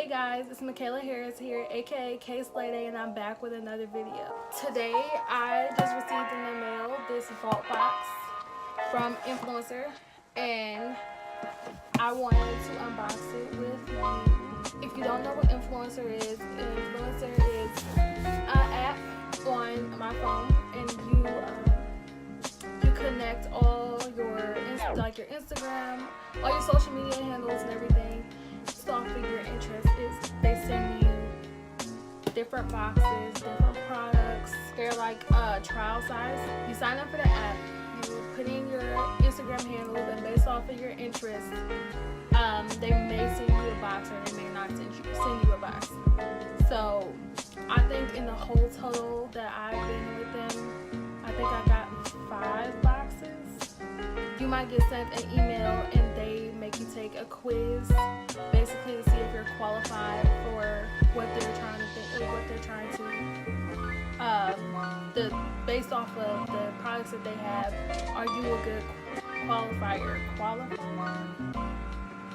Hey guys, it's Meikalah here, aka KAYSLAYDAY, and I'm back with another video. Today, I just received in the mail this VOXBOX from Influencer, and I wanted to unbox it with you. If you don't know what Influencer is an app on my phone, and you connect all your Instagram, all your social media handles and everything. Off of your interest is they send you different boxes, different products. They're like trial size. You sign up for the app, you put in your Instagram handles, and based off of your interest, they may send you a box or they may not send you a box. So I think in the whole total that I've been with them, I think I got 5 boxes. You might get sent an email and they make you take a quiz, basically to see if you're qualified for what they're trying to based off of the products that they have. Are you a good qualifier?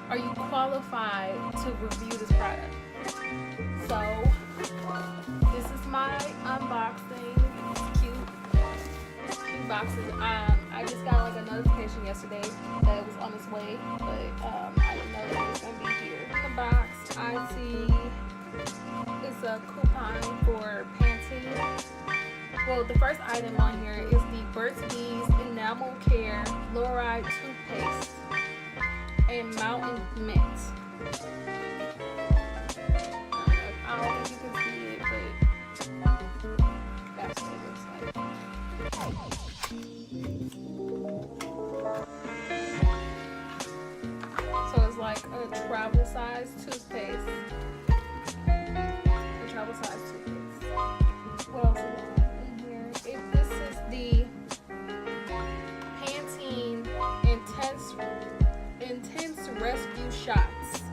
Are you qualified to review this product? So this is my unboxing. It's cute boxes. I just got like a notification yesterday that it was on its way, but I didn't know that it was gonna be here. In the box, I see it's a coupon for Pantene. Well, the first item on here is the Burt's Bees Enamel Care Fluoride Toothpaste and Mountain Mint. I don't think you can see it, but that's what it looks like. So it's like a travel size toothpaste. What else is in here? This is the Pantene Intense Rescue Shots.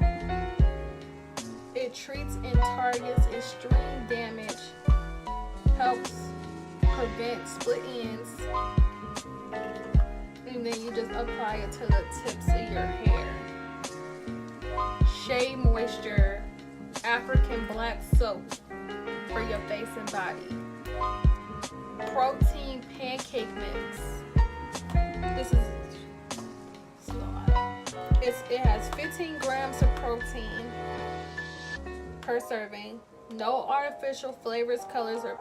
It treats and targets extreme damage, helps prevent split ends, and then you just apply it to the tips of your hair. Shea Moisture African Black Soap for your face and body. Protein Pancake Mix. This is a lot. It has 15 grams of protein per serving. No artificial flavors, colors, or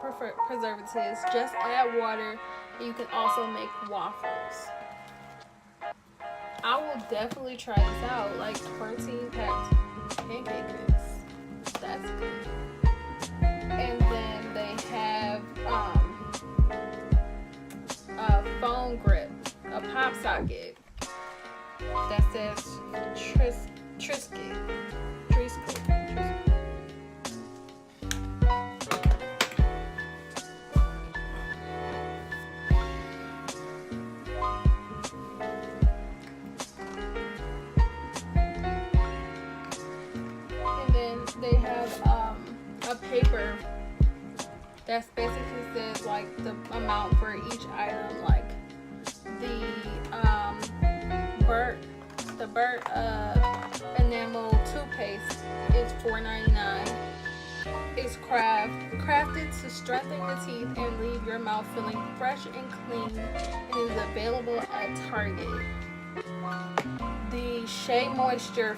preservatives. Just add water. You can also make waffles. I will definitely try this out. Like protein packed pancake mix. That's good. And then they have a phone grip, a pop socket that says Triscuit. They have a paper that basically says like the amount for each item, like the Burt enamel toothpaste is $4.99. It's crafted to strengthen your teeth and leave your mouth feeling fresh and clean, and is available at Target. The Shea Moisture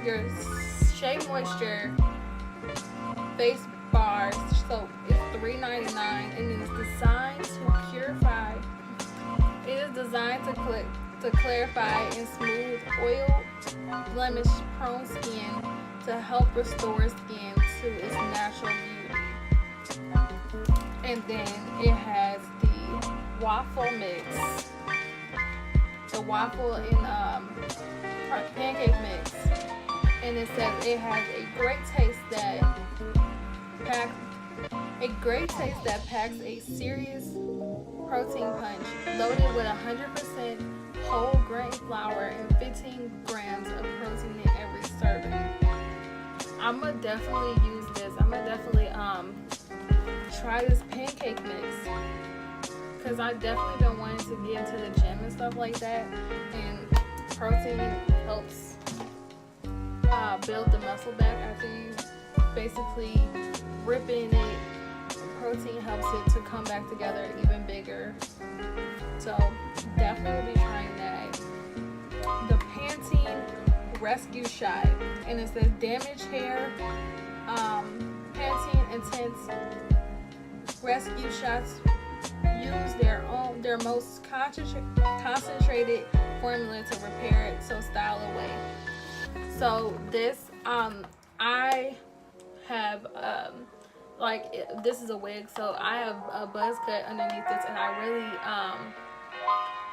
your Shea Moisture face bar soap is $3.99 and it is designed to purify. It is designed to clarify and smooth oil, blemish prone skin to help restore skin to its natural beauty. And then it has the waffle mix, the waffle and pancake mix. And it says it has a great taste that packs a serious protein punch, loaded with 100% whole grain flour and 15 grams of protein in every serving. I'm gonna definitely use this. I'm gonna definitely try this pancake mix, because I definitely been wanting to get into the gym and stuff like that, and protein helps build the muscle back after you basically ripping it. Protein helps it to come back together even bigger. So definitely will be trying that. The Pantene Rescue Shot, and it says damaged hair. Pantene Intense Rescue Shots use their most concentrated formula to repair it, so style away. So this I have this is a wig, so I have a buzz cut underneath this, and I really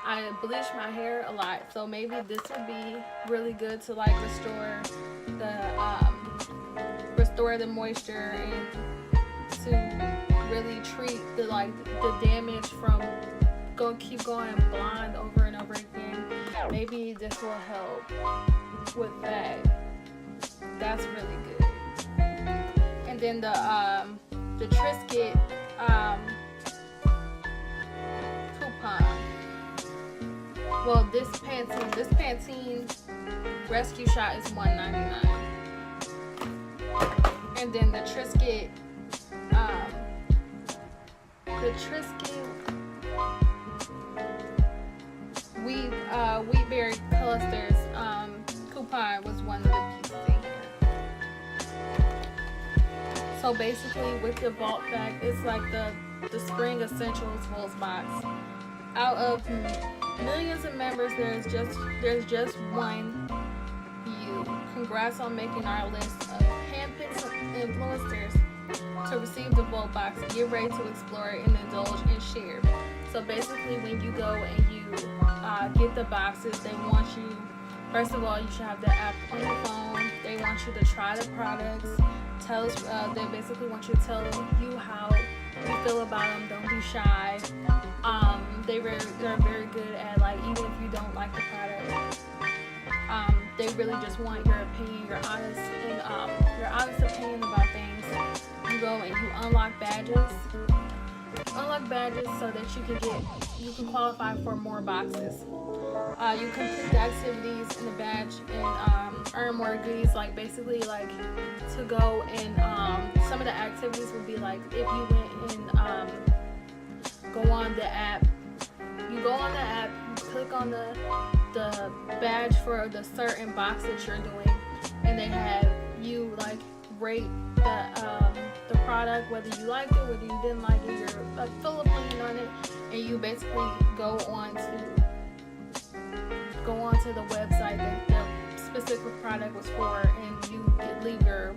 I bleach my hair a lot, so maybe this would be really good to like restore the moisture and to really treat the damage from keep going blonde over and over again. Maybe this will help with that. That's really good. And then the Triscuit coupon. Well, this Pantene Rescue Shot is $1.99. And then the Triscuit wheatberry clusters coupon was one of the pieces in here. So basically, with the vault bag, it's like the Spring Essentials VOXBOX. Out of millions of members, there's just one you. Congrats on making our list of handpicked influencers to receive the VOXBOX. Get ready to explore and indulge and share. So basically, when you go and you get the boxes, they want you, first of all, you should have the app on your phone. They want you to try the products. They basically want you to tell you how you feel about them. Don't be shy. They're very good at even if you don't like the product, they really just want your opinion, your honest opinion about things. You go and you unlock badges so that you can qualify for more boxes. You complete the activities in the badge and earn more goodies, basically to go and some of the activities would be if you went and go on the app, you click on the badge for the certain box that you're doing, and they have you rate the product, whether you liked it, whether you didn't like it, your full opinion on it, and you basically go on to the website that the specific product was for, and you leave your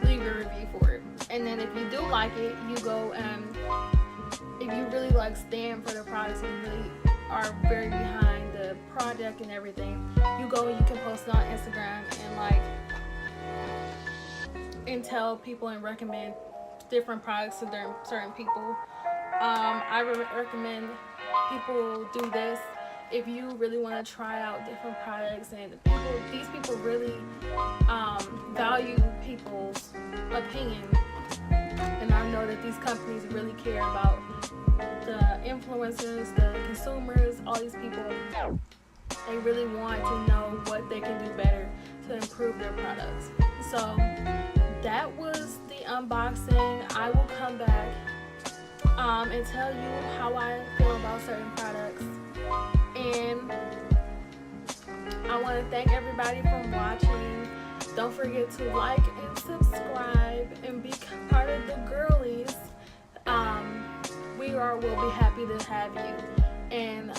review for it. And then if you do like it, you go if you really stand for the products and really are very behind the project and everything, you go and you can post it on Instagram and tell people and recommend different products to certain people. I recommend people do this if you really want to try out different products, and these people really value people's opinion, and I know that these companies really care about the influencers, the consumers, all these people. They really want to know what they can do better to improve their products. So that was the unboxing. I will come back and tell you how I feel about certain products. And I want to thank everybody for watching. Don't forget to like and subscribe and be part of the girlies. We will be happy to have you. And